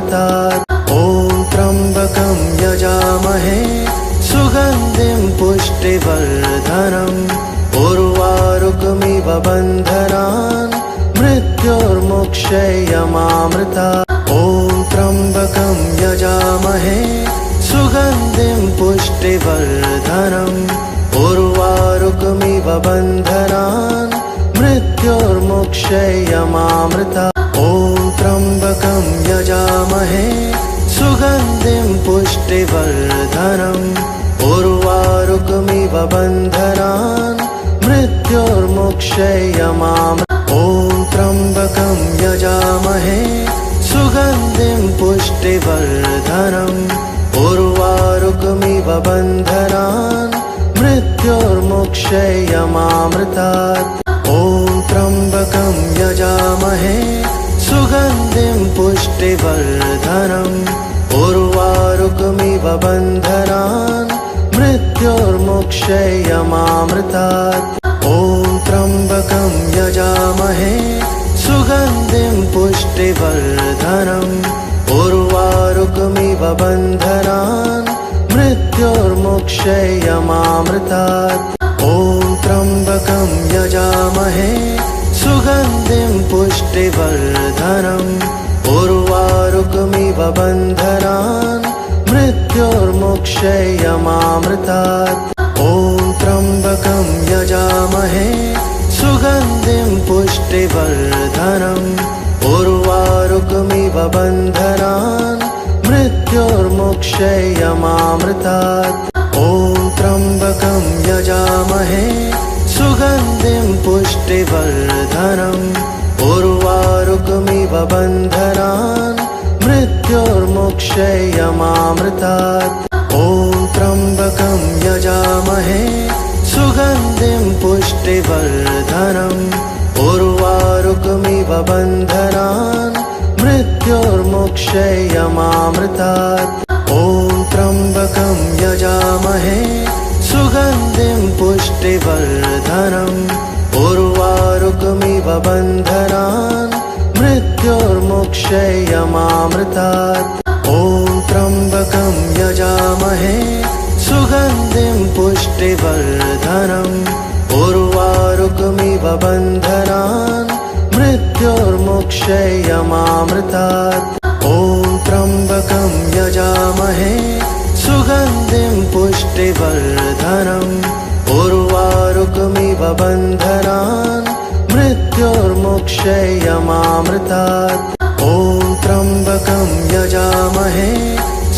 यमामृतात्। ॐ त्र्यम्बकं यजामहे सुगन्धिं पुष्टिवर्धनम्। उर्वारुकमिव बन्धनान् मृत्योर्मुक्षयमामृतात्। ॐ त्र्यम्बकं यजामहे सुगन्धिं पुष्टिवर्धनम्। उर्वारुकमिव बन्धनान् मृत्योर्मुक्षयमामृतात्। ॐ त्र्यम्बकं यजामहे सुगन्धिं पुष्टिवर्धनम्। उर्वारुकमिव बन्धनान् मृत्योर्मुक्षयमामृतात्। ॐ त्र्यम्बकं यजामहे सुगन्धिं पुष्टिवर्धनम्। उर्वारुकमिव बन्धनान् मृत्योर्मुक्षयमामृतात्। ॐ त्र्यम्बकं यजामहे सुगन्धिं पुष्टिवर्धनम्। उर्वारुकमिव बन्धनान् मृत्योर्मुक्षयमामृतात्। ॐ त्र्यम्बकं यजामहे सुगन्धिं पुष्टिवर्धनम्। उर्वारुकमिव बन्धनान् मृत्योर्मुक्षयमामृतात्। ॐ त्र्यम्बकं यजामहे सुगन्धिं पुष्टिवर्धनम्। उर्वारुकमिव बन्धनान् मृत्योर्मुक्षयमामृतात्। ॐ त्र्यम्बकं यजामहे सुगन्धिं पुष्टिवर्धनम्। उर्वारुकमिव बन्धनान् मृत्योर्मुक्षयमामृतात्। ॐ त्र्यम्बकं यजामहे सुगन्धिं पुष्टिवर्धनम्। उर्वारुकमिव बन्धनान् मृत्योर्मुक्षयमामृतात्। ॐ त्र्यम्बकं यजामहे सुगन्धिं पुष्टिवर्धनम्। उर्वारुकमिव बन्धनान् मृत्योर्मुक्षयमामृतात्। ॐ त्र्यम्बकं यजामहे सुगन्धिं पुष्टिवर्धनम्। उर्वारुकमिव बन्धनान् मृत्योर्मुक्षयमामृतात्। ॐ त्र्यम्बकं यजामहे सुगन्धिं पुष्टिवर्धनम्। उर्वारुकमिव बन्धनान् मृत्योर्मुक्षयमामृतात्। ॐ त्र्यम्बकं यजामहे सुगन्धिं पुष्टिवर्धनम्। उर्वारुकमिव बन्धनान् मृत्योर्मुक्षयमामृतात्। ॐ त्र्यम्बकं यजामहे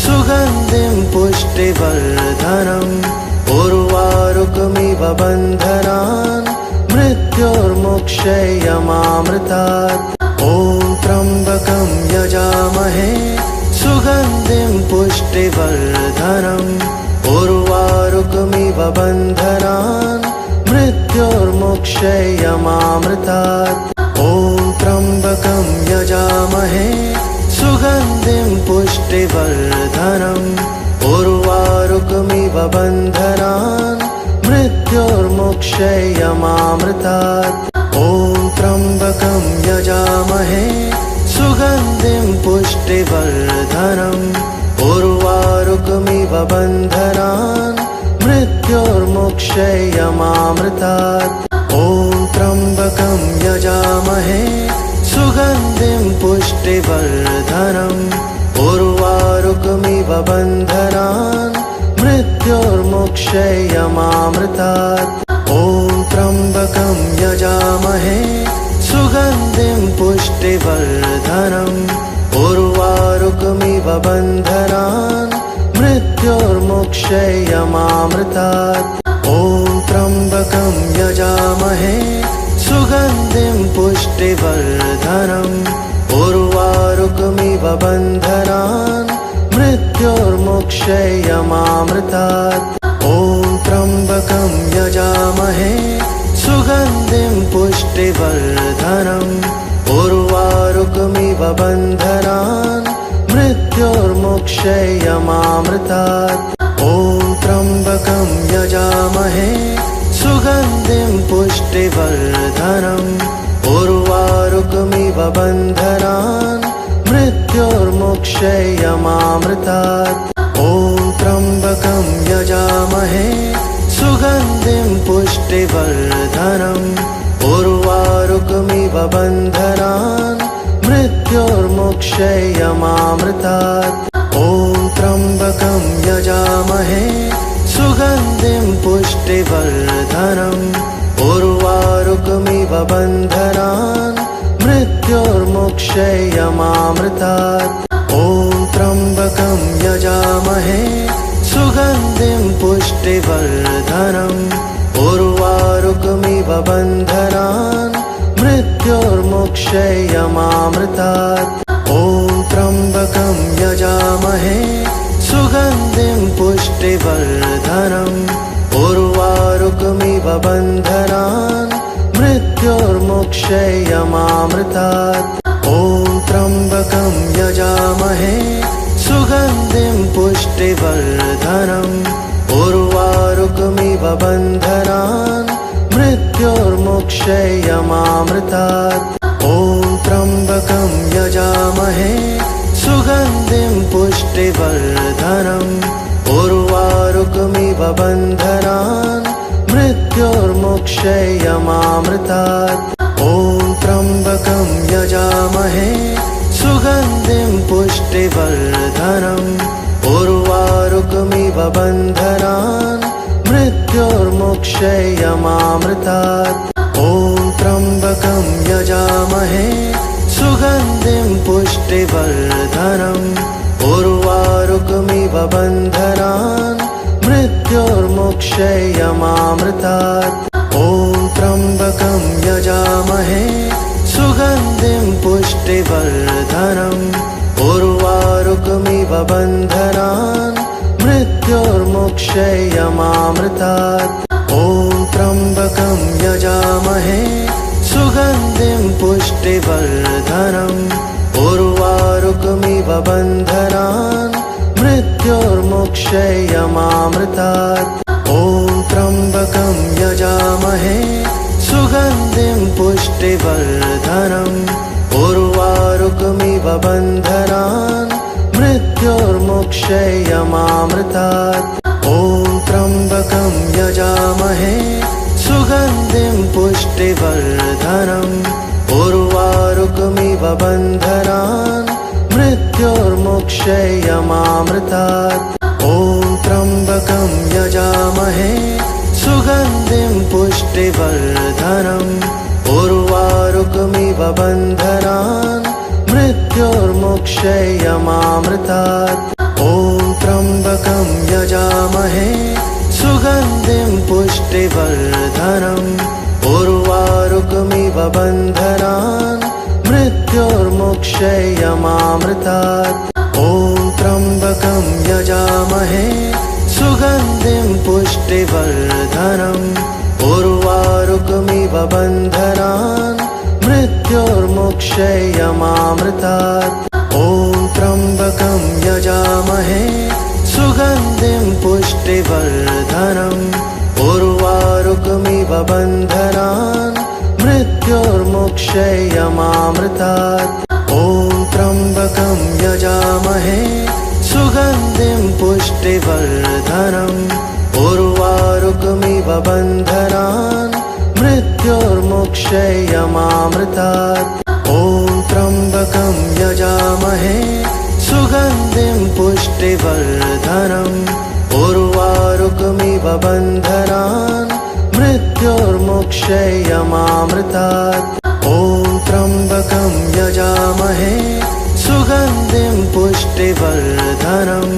सुगन्धिं पुष्टिवर्धनम्। उर्वारुकमिव बन्धनान् मृत्योर्मुक्षयमामृतात्। ॐ त्र्यम्बकं यजामहे सुगन्धिं पुष्टिवर्धनम्। उर्वारुकमिव बन्धनान् मृत्योर्मुक्षयमामृतात्। ॐ त्र्यम्बकं यजामहे सुगन्धिं पुष्टिवर्धनम्। उर्वारुकमिव बन्धनान् मृत्योर्मुक्षयमामृतात्। ॐ त्र्यम्बकं यजामहे सुगन्धिं पुष्टिवर्धनम्। उर्वारुकमिव बन्धनान् मृत्योर्मुक्षयमामृतात्। ॐ त्र्यम्बकं यजामहे सुगन्धिं पुष्टिवर्धनम्। उर्वारुकमिव बन्धनान् मृत्योर्मुक्षयमामृतात्। ॐ त्र्यम्बकं यजामहे सुगन्धिं पुष्टिवर्धनम्। उर्वारुकमिव बन्धनान् मृत्योर्मुक्षयमामृतात्। ॐ त्र्यम्बकं यजामहे सुगन्धिं पुष्टिवर्धनम्। उर्वारुकमिव बन्धनान् मृत्योर्मुक्षयमामृतात्। ॐ त्र्यम्बकं यजामहे सुगन्धिं पुष्टिवर्धनम्। उर्वारुकमिव बन्धनान् मृत्योर्मुक्षयमामृतात्। ॐ त्र्यम्बकं यजामहे सुगन्धिं पुष्टिवर्धनम्। उर्वारुकमिव बन्धनान् मृत्योर्मुक्षयमामृतात्। मृत्योर्मुक्षयमामृतात्। ॐ त्र्यम्बकं यजामहे सुगन्धिं पुष्टिवर्धनम्। उर्वारुकमिव बन्धनान् मृत्योर्मुक्षयमामृतात्। ॐ त्र्यम्बकं यजामहे सुगन्धिं पुष्टिवर्धनम्। उर्वारुकमिव बन्धनान् मृत्योर्मुक्षयमामृतात्। ॐ त्र्यम्बकं यजामहे सुगन्धिं पुष्टिवर्धनम्। उर्वारुकमिव बन्धनान् मृत्योर्मुक्षयमामृतात्। ॐ त्र्यम्बकं यजामहे सुगन्धिं पुष्टिवर्धनम्। उर्वारुकमिव बन्धनान् मृत्योर्मुक्षयमामृतात्। ॐ त्र्यम्बकं यजामहे सुगन्धिं पुष्टिवर्धनम्। उर्वारुकमिव बन्धनान् मृत्योर्मुक्षयमामृतात्। ॐ त्र्यम्बकं यजामहे सुगन्धिं पुष्टिवर्धनम्। उर्वारुकमिव बन्धनान् मृत्योर्मुक्षयमामृतात्। ॐ त्र्यम्बकं यजामहे सुगन्धिं पुष्टिवर्धनम्। उर्वारुकमिव बन्धनान् मृत्योर्मुक्षयमामृतात्। ॐ त्र्यम्बकं यजामहे सुगन्धिं पुष्टिवर्धनम्। उर्वारुकमिव बन्धनान् मृत्योर्मुक्षयमामृतात्। ॐ त्र्यम्बकं यजामहे सुगन्धिं पुष्टिवर्धनम्। उर्वारुकमिव बन्धनान् मृत्योर्मुक्षयमामृतात्। ॐ त्र्यम्बकं यजामहे सुगन्धिं पुष्टिवर्धनम्। उर्वारुकमिव बन्धनान् मृत्योर्मुक्षयमामृतात्। ॐ त्र्यम्बकं यजामहे सुगन्धिं पुष्टिवर्धनम्। उर्वारुकमिव बन्धनान् मृत्योर्मुक्षयमामृतात्। ॐ त्र्यम्बकं यजामहे सुगन्धिं पुष्टिवर्धनम्। उर्वारुकमिव बन्धनान् मृत्योर्मुक्षयमामृतात्। ॐ त्र्यम्बकं यजामहे सुगन्धिं पुष्टिवर्धनम्। उर्वारुकमिव बन्धनान् मृत्योर्मुक्षयमामृतात्। ॐ त्र्यम्बकं यजामहे सुगन्धिं पुष्टिवर्धनम्। उर्वारुकमिव बन्धनान् मृत्योर्मुक्षयमामृतात्। ॐ त्र्यम्बकं यजामहे सुगन्धिं पुष्टिवर्धनम्। उर्वारुकमिव बन्धनान् मृत्योर्मुक्षयमामृतात्। ॐ त्र्यम्बकं यजामहे सुगन्धिं पुष्टिवर्धनम्। उर्वारुकमिव बन्धनान् मृत्योर्मुक्षयमामृतात्। ॐ त्र्यम्बकं यजामहे सुगन्धिं पुष्टिवर्धनम्। उर्वारुकमिव बन्धनान् मृत्योर्मुक्षयमामृतात्। ॐ त्र्यम्बकं यजामहे सुगन्धिं पुष्टिवर्धनम्। उर्वारुकमिव बन्धनान् मृत्योर्मुक्षयमामृतात्। ॐ त्र्यम्बकं यजामहे सुगन्धिं पुष्टिवर्धनम्।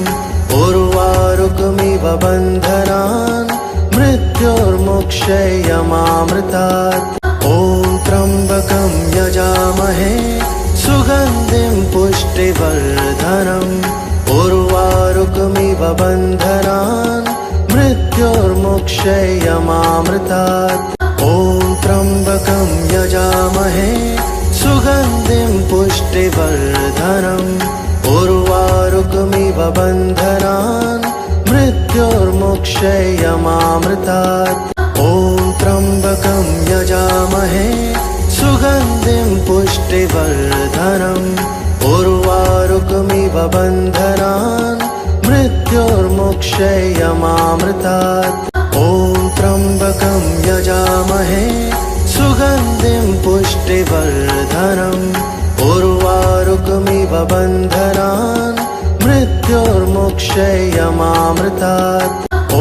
उर्वारुकमिव बन्धनान् मृत्योर्मुक्षयमामृतात्। ॐ त्र्यम्बकं यजामहे सुगन्धिं पुष्टिवर्धनम्। उर्वारुकमिव बन्धनान् मृत्योर्मुक्षयमामृतात्। ॐ त्र्यम्बकं यजामहे सुगन्धिं पुष्टिवर्धनम्। उर्वारुकमिव बन्धनान् मृत्योर्मुक्षयमामृतात्। ॐ त्र्यम्बकं यजामहे सुगन्धिं पुष्टिवर्धनम्। उर्वारुकमिव बन्धनान् मृत्योर्मुक्षयमामृतात्। ॐ त्र्यम्बकं यजामहे सुगन्धिं पुष्टिवर्धनम् उर्वारुकमिव बन्धनान् मृत्योर्मुक्षयमामृतात्। ॐ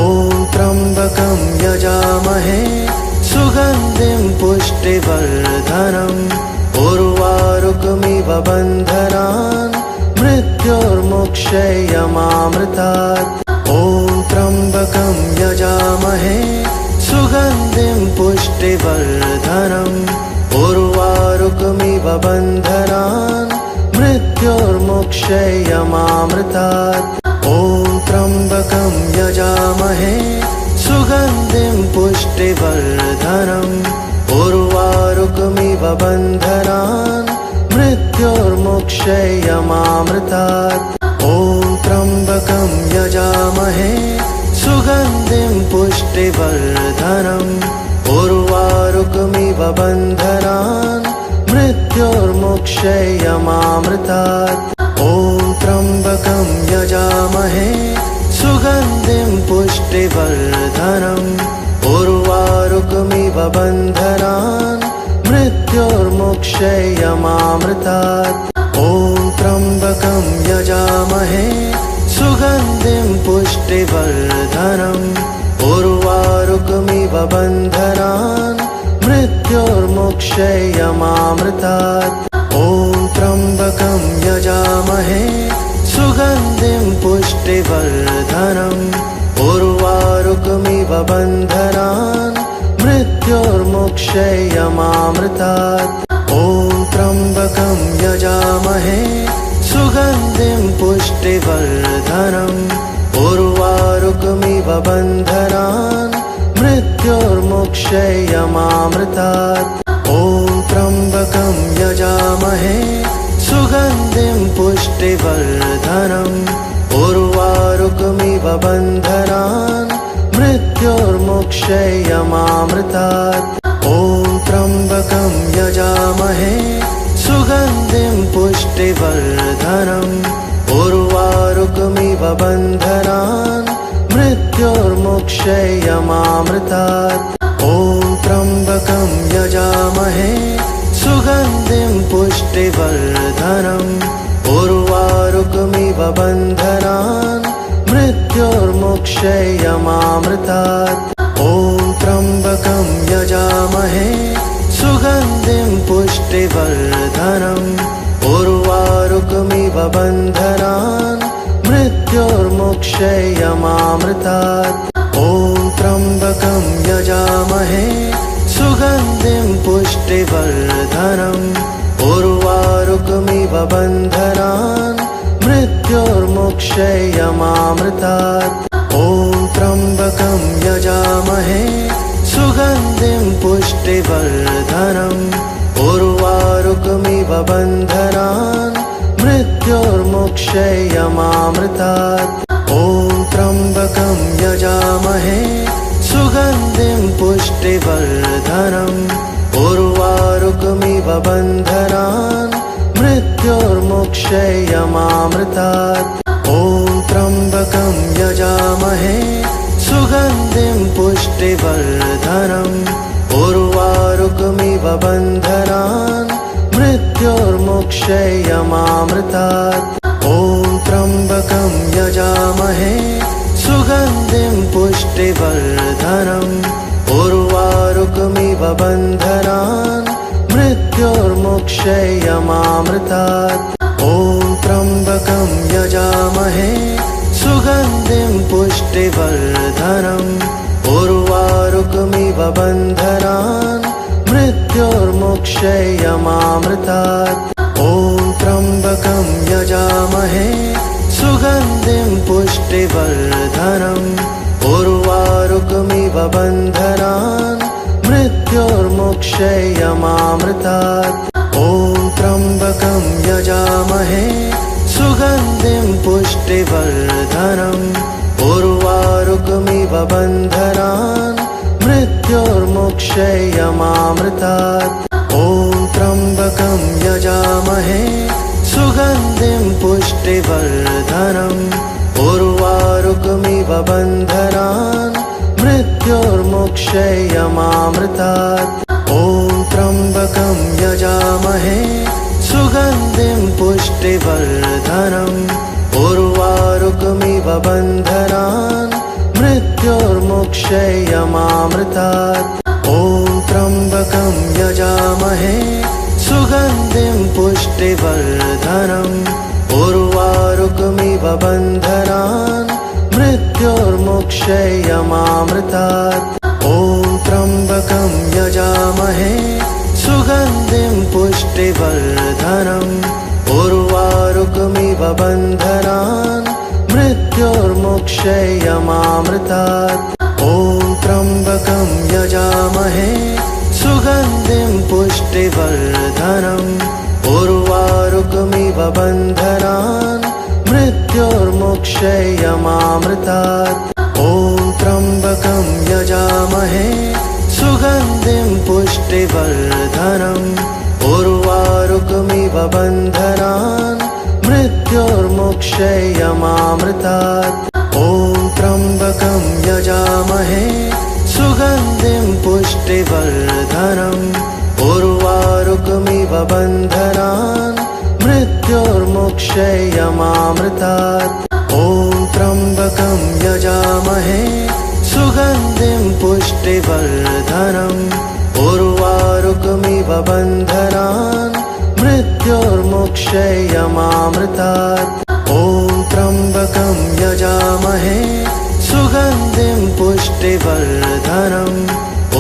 त्र्यम्बकं यजामहे सुगन्धिं पुष्टिवर्धनम् उर्वारुकमिव बन्धनान् मृत्योर्मुक्षयमामृतात्। ॐ त्र्यम्बकं यजामहे सुगन्धिं पुष्टिवर्धनम् उर्वारुकमिव बन्धनान् मृत्योर्मुक्षयमामृतात्। ॐ त्र्यम्बकं यजामहे सुगन्धिं पुष्टिवर्धनम् उर्वारुकमिव बन्धनान् मृत्योर्मुक्षयमामृतात्। ॐ त्र्यम्बकं यजामहे सुगन्धिं पुष्टिवर्धनम् उर्वारुकमिव बन्धनान् मृत्योर्मुक्षयमामृतात्। ॐ त्र्यम्बकं यजामहे सुगन्धिं पुष्टिवर्धनम् उर्वारुकमिव बन्धनान् मृत्योर्मुक्षयमामृतात्। ॐ त्र्यम्बकं यजामहे सुगन्धिं पुष्टिवर्धनम् उर्वारुकमिव बन्धनान् मृत्योर्मुक्षयमामृतात्। ॐ त्र्यम्बकं यजामहे सुगन्धिं पुष्टिवर्धनम् उर्वारुकमिव बन्धनान् मृत्योर्मुक्षयमामृतात्। ॐ त्र्यम्बकं यजामहे सुगन्धिं पुष्टिवर्धनम् उर्वारुकमिव बन्धनान् मृत्योर्मुक्षयमामृतात्। ॐ त्र्यम्बकं यजामहे सुगन्धिं पुष्टिवर्धनम् उर्वारुकमिव बन्धनान् मृत्योर्मुक्षयमामृतात्। ॐ त्र्यम्बकं यजामहे सुगन्धिं पुष्टिवर्धनम् उर्वारुकमिव बन्धनान् मृत्योर्मुक्षयमामृतात्। ॐ त्र्यम्बकं यजामहे सुगन्धिं पुष्टिवर्धनम् उर्वारुकमिव बन्धनान् मृत्योर्मुक्षयमामृतात्। ॐ त्र्यम्बकं यजामहे सुगन्धिं पुष्टिवर्धनम् उर्वारुकमिव बन्धनान् मृत्योर्मुक्षयमामृतात्। ॐ त्र्यम्बकं यजामहे सुगन्धिं पुष्टिवर्धनम् उर्वारुकमिव बन्धनान् मृत्योर्मुक्षयमामृतात्। ॐ त्र्यम्बकं यजामहे सुगन्धिं पुष्टिवर्धनम् उर्वारुकमिव बन्धनान् मृत्योर्मुक्षयमामृतात्। ॐ त्र्यम्बकं यजामहे सुगन्धिं पुष्टिवर्धनम् उर्वारुकमिव बन्धनान् मृत्योर्मुक्षयमामृतात्। ॐ त्र्यम्बकं यजामहे सुगन्धिं पुष्टिवर्धनम् उर्वारुकमिव बन्धनान् मृत्योर्मुक्षयमामृतात्। ॐ त्र्यम्बकं यजामहे सुगन्धिं पुष्टिवर्धनम् उर्वारुकमिव बन्धनान् मृत्योर्मुक्षयमामृतात्। ॐ त्र्यम्बकं यजामहे सुगन्धिं पुष्टिवर्धनम् उर्वारुकमिव बन्धनान् मृत्योर्मुक्षयमामृतात्। ॐ त्र्यम्बकं यजामहे सुगन्धिं पुष्टिवर्धनम् उर्वारुकमिव बन्धनान् मृत्योर्मुक्षयमामृतात्। ॐ त्र्यम्बकं यजामहे सुगन्धिं पुष्टिवर्धनम् उर्वारुकमिव बन्धनान् मृत्योर्मुक्षयमामृतात्। ॐ त्र्यम्बकं यजामहे सुगन्धिं पुष्टिवर्धनम् पुष्टिवर्धनम् उर्वारुकमिव बन्धनान् मृत्योर्मुक्षयमामृतात् ॐ त्र्यम्बकं यजामहे सुगन्धिं पुष्टिवर्धनम् उर्वारुकमिव बन्धनान् मृत्योर्मुक्षयमामृतात् ॐ त्र्यम्बकं यजामहे सुगन्धिं पुष्टिवर्धनम् उर्वारुकमिव बन्धनान् मृत्योर्मुक्षयमामृतात् ॐ त्र्यम्बकं यजामहे सुगन्धिं पुष्टिवर्धनम् उर्वारुकमिव बन्धनान् मृत्योर्मुक्षयमामृतात् ॐ त्र्यम्बकं यजामहे सुगन्धिं पुष्टिवर्धनम् उर्वारुकमिव बन्धनान् मृत्योर्मुक्षयमामृतात् ॐ त्र्यम्बकं यजामहे सुगन्धिं पुष्टिवर्धनम् उर्वारुकमिव बन्धनान् मृत्योर्मुक्षयमामृतात् ॐ त्र्यम्बकं यजामहे सुगन्धिं पुष्टिवर्धनम् उर्वारुकमिव बन्धनान् मृत्योर्मुक्षयमामृतात् ॐ त्र्यम्बकं यजामहे सुगन्धिं पुष्टिवर्धनम् उर्वारुकमिव बन्धनान् मृत्योर्मुक्षयमामृतात् ॐ त्र्यम्बकं यजामहे सुगन्धिं पुष्टिवर्धनम्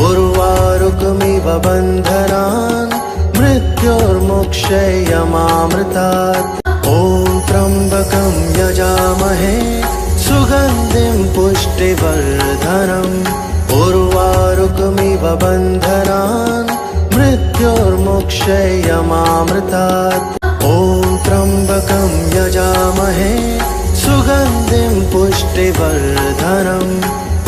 उर्वारुकमिव बन्धनान् मृत्योर्मुक्षयमामृतात् ॐ त्र्यम्बकं यजामहे सुगन्धिं पुष्टिवर्धनम् उर्वारुकमिव बन्धनान् मृत्योर्मुक्षयमामृतात् ॐ त्र्यम्बकं यजामहे सुगन्धिं पुष्टिवर्धनम्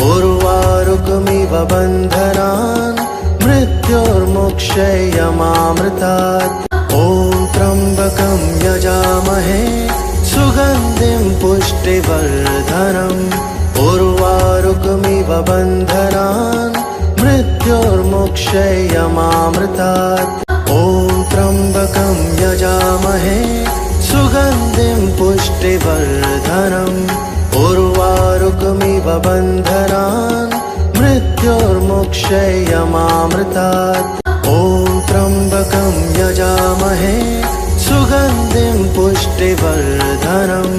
उर्वारुकमिव बन्धनान् मृत्योर्मुक्षयमामृतात् ॐ त्र्यम्बकं यजामहे सुगन्धिं पुष्टिवर्धनम् उर्वारुकमिव बन्धनान् मृत्योर्मुक्षयमामृतात् ॐ त्र्यम्बकं यजामहे सुगन्धिं पुष्टिवर्धनम् उर्वारुकमिव बन्धनान् मृत्योर्मुक्षयमामृतात् ॐ त्र्यम्बकं यजामहे सुगन्धिं पुष्टिवर्धनम्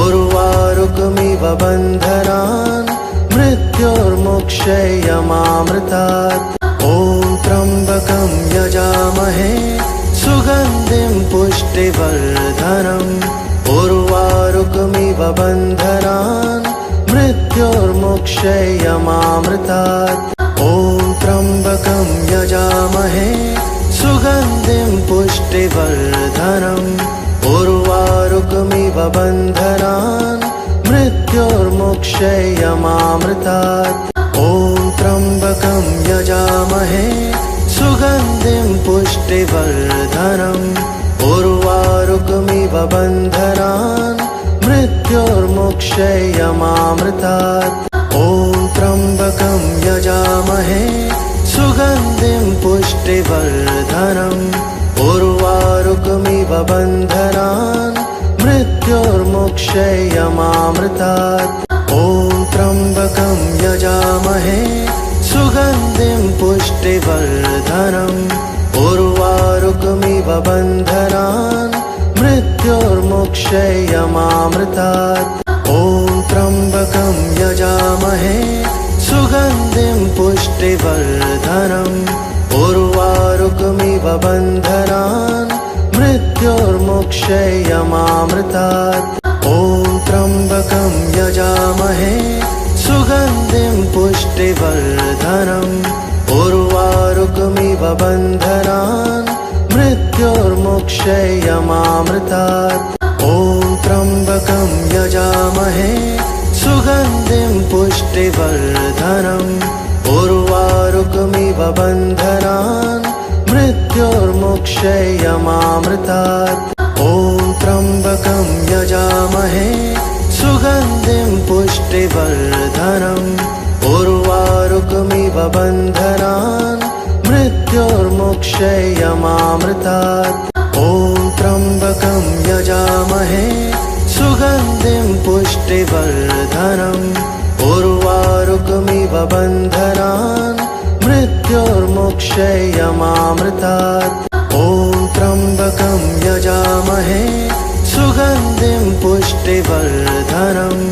उर्वारुकमिव बन्धनान् मृत्योर्मुक्षयमामृतात् ॐ त्र्यम्बकं यजामहे सुगन्धिं पुष्टिवर्धनम् उर्वारुकमिव बन्धनान् मृत्योर्मुक्षयमामृतात् ॐ त्र्यम्बकं यजामहे सुगन्धिं पुष्टिवर्धनम् उर्वारुकमिव बन्धनान् मृत्योर्मुक्षयमामृतात् ॐ त्र्यम्बकं यजामहे सुगन्धिं पुष्टिवर्धनम् उर्वारुकमिव बन्धनान् मृत्योर्मुक्षयमामृतात् ॐ त्र्यम्बकं यजामहे सुगन्धिं पुष्टिवर्धनम् उर्वारुकमिव बन्धनान् मृत्योर्मुक्षयमामृतात् ॐ त्र्यम्बकं यजामहे सुगन्धिं पुष्टिवर्धनम् उर्वारुकमिव बन्धनान् मृत्योर्मुक्षयमामृतात् ॐ त्र्यम्बकं यजामहे सुगन्धिं पुष्टिवर्धनम् उर्वारुकमिव बन्धनान् मृत्योर्मुक्षयमामृतात् ॐ त्र्यम्बकं यजामहे सुगन्धिं पुष्टिवर्धनम् उर्वारुकमिव बन्धनान् मृत्योर्मुक्षयमामृतात् ॐ त्र्यम्बकं यजामहे सुगन्धिं पुष्टिवर्धनम् उर्वारुकमिव बन्धनान् मृत्योर्मुक्षयमामृतात् ॐ त्र्यम्बकं यजामहे सुगन्धिं पुष्टिवर्धनम् उर्वारुकमिव बन्धनान् मृत्योर्मुक्षयमामृतात् ॐ त्र्यम्बकं यजामहे सुगन्धिं पुष्टिवर्धनम् उर्वारुकमिव बन्धनान् मृत्योर्मुक्षयमामृतात् ॐ त्र्यम्बकं यजामहे सुगन्धिं पुष्टिवर्धनम्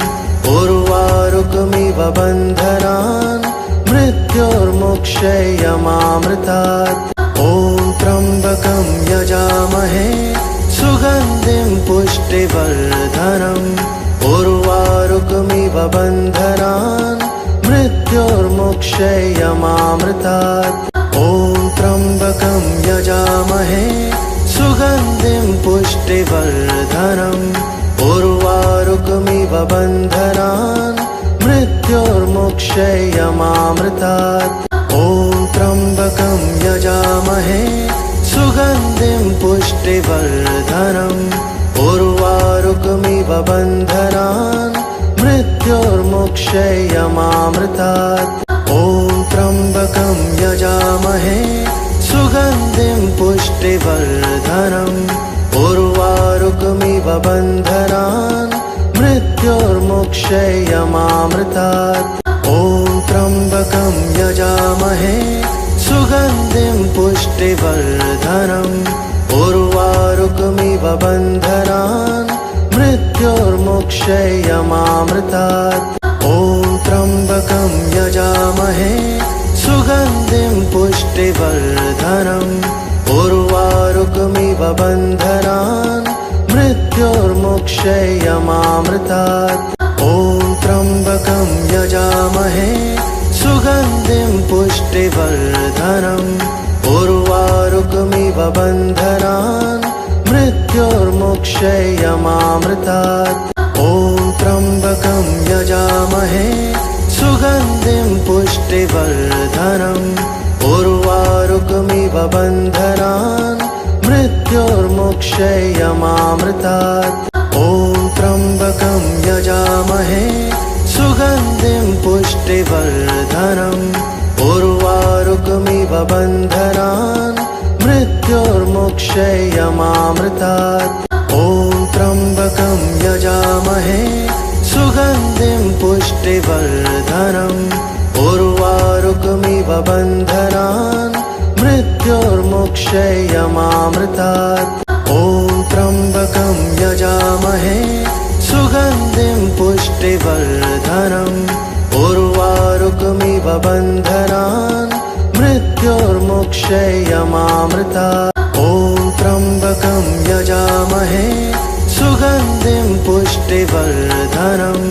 उर्वारुकमिव बन्धनान् मृत्योर्मुक्षयमामृतात् ॐ त्र्यम्बकं यजामहे सुगन्धिं पुष्टिवर्धनम् उर्वारुकमिव बन्धनान् मृत्योर्मुक्षयमामृतात् ॐ त्र्यम्बकं यजामहे सुगन्धिं पुष्टिवर्धनम् उर्वारुकमिव बन्धनान् मृत्योर्मुक्षयमामृतात् ॐ त्र्यम्बकं यजामहे सुगन्धिं पुष्टिवर्धनम् उर्वारुकमिव बन्धनान् मृत्योर्मुक्षयमामृतात् ॐ त्र्यम्बकं यजामहे सुगन्धिं पुष्टिवर्धनम् उर्वारुकमिव बन्धनान् मृत्योर्मुक्षयमामृतात् ॐ त्र्यम्बकं यजामहे सुगन्धिं पुष्टिवर्धनम् उर्वारुकमिव बन्धनान् मृत्योर्मुक्षयमामृतात् ॐ त्र्यम्बकं यजामहे सुगन्धिं पुष्टिवर्धनम् उर्वारुकमिव बन्धनान् मृत्योर्मुक्षयमामृतात् ॐ त्र्यम्बकं यजामहे सुगन्धिं पुष्टिवर्धनम् उर्वारुकमिव बन्धनान् मृत्योर्मुक्षयमामृतात् ॐ त्र्यम्बकं यजामहे सुगन्धिं पुष्टिवर्धनम् उर्वारुकमिव बन्धनान् मृत्योर्मुक्षयमामृतात् ॐ त्र्यम्बकं यजामहे सुगन्धिं पुष्टिवर्धनम् उर्वारुकमिव बन्धनान् मृत्योर्मुक्षयमामृतात् ॐ त्र्यम्बकं यजामहे सुगन्धिं पुष्टिवर्धनम् उर्वारुकमिव बन्धनान् मृत्योर्मुक्षयमामृतात् ॐ त्र्यम्बकं यजामहे सुगन्धिं पुष्टिवर्धनम् उर्वारुकमिव बन्धनान् मृत्योर्मुक्षयमामृतात् ॐ त्र्यम्बकं यजामहे सुगन्धिं पुष्टिवर्धनम्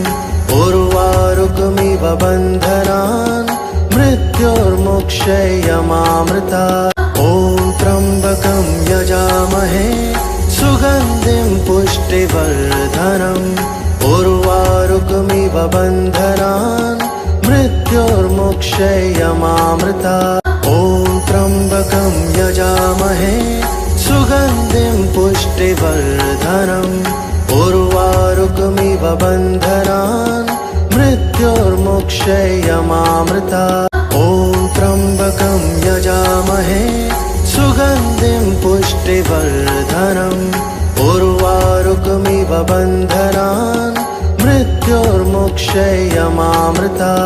उर्वारुकमिव बन्धनान् मृत्योर्मुक्षयमामृतात् ॐ त्र्यम्बकं यजामहे सुगन्धिं पुष्टिवर्धनम् उर्वारुकमिव बन्धनान् मृत्योर्मुक्षयमामृतात् ॐ त्र्यम्बकं यजामहे सुगन्धिं पुष्टिवर्धनम् उर्वारुकमिव बन्धनान् मृत्योर्मुक्षयमामृतात् ॐ त्र्यम्बकं यजामहे सुगन्धिं पुष्टिवर्धनम् उर्वारुकमिव बन्धनान् मृत्योर्मुक्षयमामृतात्